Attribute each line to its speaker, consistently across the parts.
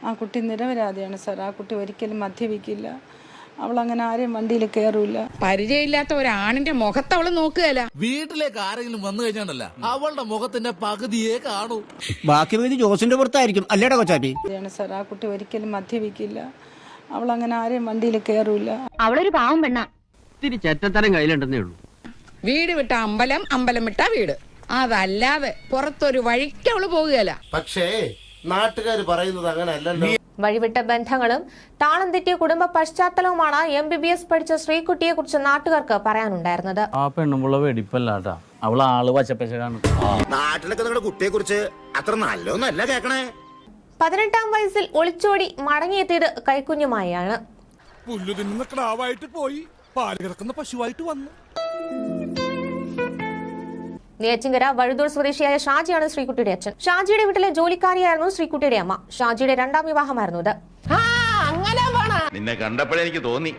Speaker 1: ആ കുട്ടി നിരപരാധിയാണ് സാർ. ആ കുട്ടി ഒരിക്കലും മദ്യപിക്കില്ല. അവളങ്ങനെ ആരെയും വണ്ടിയിൽ കയറൂല.
Speaker 2: പരിചയമില്ലാത്ത ഒരാണിന്റെ മുഖത്ത് അവള് നോക്കുകയല്ല.
Speaker 3: വീട്ടിലേക്ക് ആരെങ്കിലും വന്നു കഴിഞ്ഞാണ്ടല്ല അവളുടെ മുഖത്തിന്റെ പകുതിയെ കാണൂ.
Speaker 4: ബാക്കി ജോസിന്റെ പുറത്തായിരിക്കും അല്ലേടാ കൊച്ചാപ്പി?
Speaker 1: സാർ ആ കുട്ടി ഒരിക്കലും മദ്യപിക്കില്ല. അവളങ്ങനെ ആരെയും വണ്ടിയിൽ കയറൂല.
Speaker 5: അവളൊരു പാവം പെണ്ണ.
Speaker 6: ഇത്തിരി ചെറ്റത്തരം കയ്യിലുണ്ടെന്നേ ഉള്ളൂ.
Speaker 2: വീട് വിട്ട അമ്പലം, അമ്പലം വിട്ട വീട്. അതല്ലാതെ പുറത്തൊരു വഴിക്ക് അവള് പോകുകയല്ല.
Speaker 7: പക്ഷേ നാട്ടുകാർ പറയുന്നത് അങ്ങനെ അല്ലല്ലോ.
Speaker 8: വഴിവിട്ട ബന്ധങ്ങളും താളം തെറ്റിയ കുടുംബ പശ്ചാത്തലവുമാണ് MBBS പഠിച്ച ശ്രീകുട്ടിയെ കുറിച്ച് നാട്ടുകാർക്ക് പറയാനുണ്ടായിരുന്നത്.
Speaker 6: ആ പെണ്ണുമ്പുള്ള വെടിപ്പല്ലാട്ടാ, അവള് ആള് പച്ചപ്പശകാണ്.
Speaker 7: നാട്ടിലൊക്കെ നിങ്ങളുടെ കുട്ടിയെ കുറിച്ച് അത്ര നല്ലോന്നല്ല കേക്കണേ.
Speaker 8: 18-ാം വയസ്സിൽ ഒളിച്ചോടി മടങ്ങിയെത്തിയത് കൈക്കുഞ്ഞുമായാണ്.
Speaker 3: പുല്ലു തിന്നുന്ന ക്ലാവായിട്ട് പോയി പാല് കിടക്കുന്ന പശുവായിട്ട് വന്നു.
Speaker 8: നെയ്യാറ്റിൻകര വഴുതൂർ സ്വദേശിയായ ഷാജിയാണ് ശ്രീകുട്ടിയുടെ അച്ഛൻ. ഷാജിയുടെ വീട്ടിലെ ജോലിക്കാരിയായിരുന്നു ശ്രീകുട്ടിയുടെ അമ്മ. ഷാജിയുടെ 2ാം വിവാഹമായിരുന്നു ഇത്.
Speaker 9: നിന്നെ കണ്ടപ്പോഴേ എനിക്ക് തോന്നി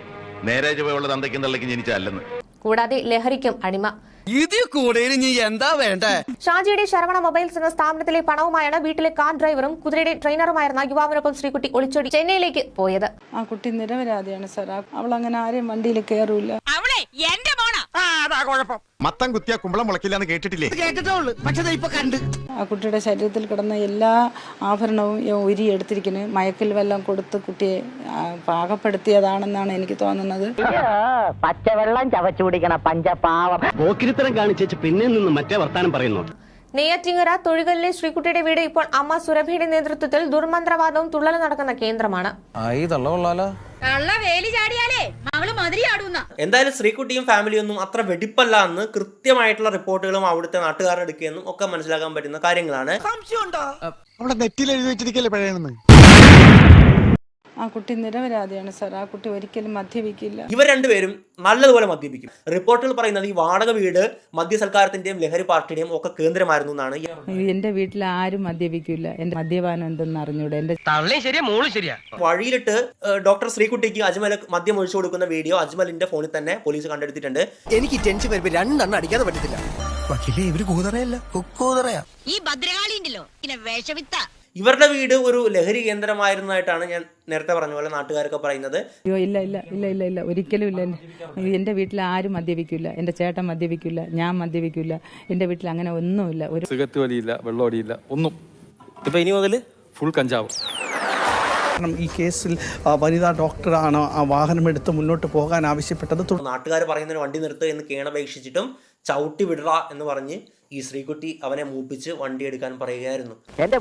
Speaker 9: നേരെ ചുവയുള്ള തന്തയ്ക്കും തള്ളയ്ക്കും ജനിച്ചല്ലെന്ന്.
Speaker 8: കൂടാതെ ലഹരിക്കും അടിമ.
Speaker 4: ഇതിൽ കൂടുതൽ നീ എന്താ വേണ്ടേ?
Speaker 8: ഷാജിയുടെ ശരവണ മൊബൈൽസ് എന്ന സ്ഥാപനത്തിലെ പണവുമായാണ് വീട്ടിലെ കാർ ഡ്രൈവറും കുതിരയുടെ ട്രെയിനറുമായിരുന്ന യുവാവിനൊപ്പം ശ്രീകുട്ടി ഒളിച്ചോടി ചെന്നൈയിലേക്ക് പോയത്.
Speaker 1: ആ കുട്ടി നിരപരാധിയാണ് സാർ. അവളങ്ങനെ ആരെയും വണ്ടിയിൽ കയറൂല.
Speaker 9: മത്തം കുത്തിയ കുമ്പളം മുളക്കില്ലാന്ന് കേട്ടിട്ടില്ലേ?
Speaker 1: ആ കുട്ടിയുടെ ശരീരത്തിൽ കിടന്ന എല്ലാ ആഭരണവും ഉരിയെടുത്തിരിക്കുന്നു. മയക്കിൽ വെള്ളം കൊടുത്ത് കുട്ടിയെ പാകപ്പെടുത്തിയതാണെന്നാണ് എനിക്ക് തോന്നുന്നത്.
Speaker 5: പച്ചവെള്ളം ചവച്ചു കുടിക്കണ പഞ്ചപാവം.
Speaker 6: പോക്കിരിത്തരം കാണിച്ചു പിന്നെ നിന്ന് മറ്റേ വർത്താനം പറയുന്നു.
Speaker 8: നെയ്യാറ്റിൻകര തൊഴുകലിലെ ശ്രീകുട്ടിയുടെ വീട് ഇപ്പോൾ അമ്മ സുരഭിയുടെ നേതൃത്വത്തിൽ ദുർമന്ത്രവാദവും തുള്ളലും നടക്കുന്ന കേന്ദ്രമാണ്.
Speaker 10: എന്തായാലും ശ്രീകുട്ടിയും ഫാമിലിയും ഒന്നും അത്ര വെടിപ്പല്ല എന്ന് കൃത്യമായിട്ടുള്ള റിപ്പോർട്ടുകളും അവിടുത്തെ നാട്ടുകാരുടെ എടുക്കുകയെന്നും ഒക്കെ മനസ്സിലാക്കാൻ പറ്റുന്ന കാര്യങ്ങളാണ്.
Speaker 1: ആ കുട്ടി നിരപരാധിയാണ് സാർ. ആ കുട്ടി ഒരിക്കലും മദ്യപിക്കില്ല.
Speaker 10: ഇവർ രണ്ടുപേരും നല്ലതുപോലെ മദ്യപിക്കും. റിപ്പോർട്ടുകൾ പറയുന്നത് ഈ വാടക വീട് മദ്യസൽക്കാരത്തിന്റെയും ലഹരി പാർട്ടിയുടെയും ഒക്കെ കേന്ദ്രമായിരുന്നു എന്നാണ്.
Speaker 1: എന്റെ വീട്ടിൽ ആരും മദ്യപിക്കില്ല. എന്റെ മദ്യപാനം എന്തെന്ന് അറിഞ്ഞൂടെ. എന്റെ
Speaker 10: വഴിയിലിട്ട് ഡോക്ടർ ശ്രീകുട്ടിക്ക് അജ്മൽ മദ്യം ഒഴിച്ചു കൊടുക്കുന്ന വീഡിയോ അജ്മലിന്റെ ഫോണിൽ തന്നെ പോലീസ് കണ്ടെടുത്തിട്ടുണ്ട്.
Speaker 4: എനിക്ക് ടെൻഷൻ വരുമ്പോ 2 എണ്ണം അടിക്കാതെ പറ്റത്തില്ല.
Speaker 10: ഇവരുടെ വീട് ഒരു ലഹരി കേന്ദ്രമായിരുന്നതായിട്ടാണ് ഞാൻ നേരത്തെ പറഞ്ഞ പോലെ നാട്ടുകാരൊക്കെ പറയുന്നത്.
Speaker 1: അയ്യോ ഇല്ല ഇല്ല ഇല്ല ഇല്ല ഇല്ല ഒരിക്കലും ഇല്ല. എന്റെ വീട്ടിൽ ആരും മദ്യപിക്കില്ല. എന്റെ ചേട്ടൻ മദ്യപിക്കില്ല. ഞാൻ മദ്യപിക്കില്ല. എന്റെ വീട്ടിൽ അങ്ങനെ ഒന്നുമില്ല. ഒരു
Speaker 11: സിഗരറ്റ് വലിയില്ല, വെള്ളം അടിയില്ല, ഒന്നും.
Speaker 10: ഇപ്പൊ ഇനി മുതൽ
Speaker 11: ഫുൾ കഞ്ചാവ്.
Speaker 4: ഈ കേസിൽ വനിതാ ഡോക്ടറാണ് ആ വാഹനമെടുത്ത് മുന്നോട്ട് പോകാൻ ആവശ്യപ്പെട്ടത്.
Speaker 10: നാട്ടുകാർ പറയുന്നതിന് വണ്ടി നിർത്തുക എന്ന് കേണപേക്ഷിച്ചിട്ടും ചവിട്ടി വിടറ എന്ന് പറഞ്ഞ് ഈ ശ്രീകുട്ടി അവനെ മൂപ്പിച്ച് വണ്ടി എടുക്കാൻ പറയുകയായിരുന്നു.
Speaker 5: എന്റെ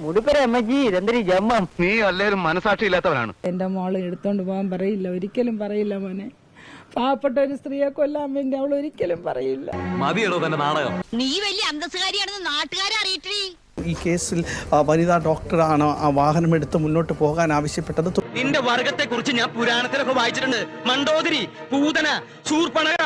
Speaker 9: നീ അല്ലേലും മനസാക്ഷി ഇല്ലാത്തവനാണ്.
Speaker 1: എന്റെ മോളെ എടുത്തോണ്ട് പോകാൻ പറയില്ല. ഒരിക്കലും പറയില്ല മോനെ. പാവപ്പെട്ട ഒരു സ്ത്രീയെ കൊല്ലാൻ വേണ്ടി അവൾ ഒരിക്കലും പറയില്ല.
Speaker 3: മതിയല്ലോ തന്നെ നാടകം.
Speaker 5: നീ വലിയ അന്തസ്സുകാരിയാണെന്ന് നാട്ടുകാരെ അറിയിട്ടേ.
Speaker 4: ഈ കേസിൽ വനിതാ ഡോക്ടറാണ് ആ വാഹനമെടുത്ത് മുന്നോട്ട് പോകാൻ ആവശ്യപ്പെട്ടത്.
Speaker 6: നിന്റെ വർഗത്തെ കുറിച്ച് ഞാൻ പുരാണത്തിലൊക്കെ വായിച്ചിട്ടുണ്ട്. മണ്ടോദരി, പൂതന, ശൂർപ്പണക,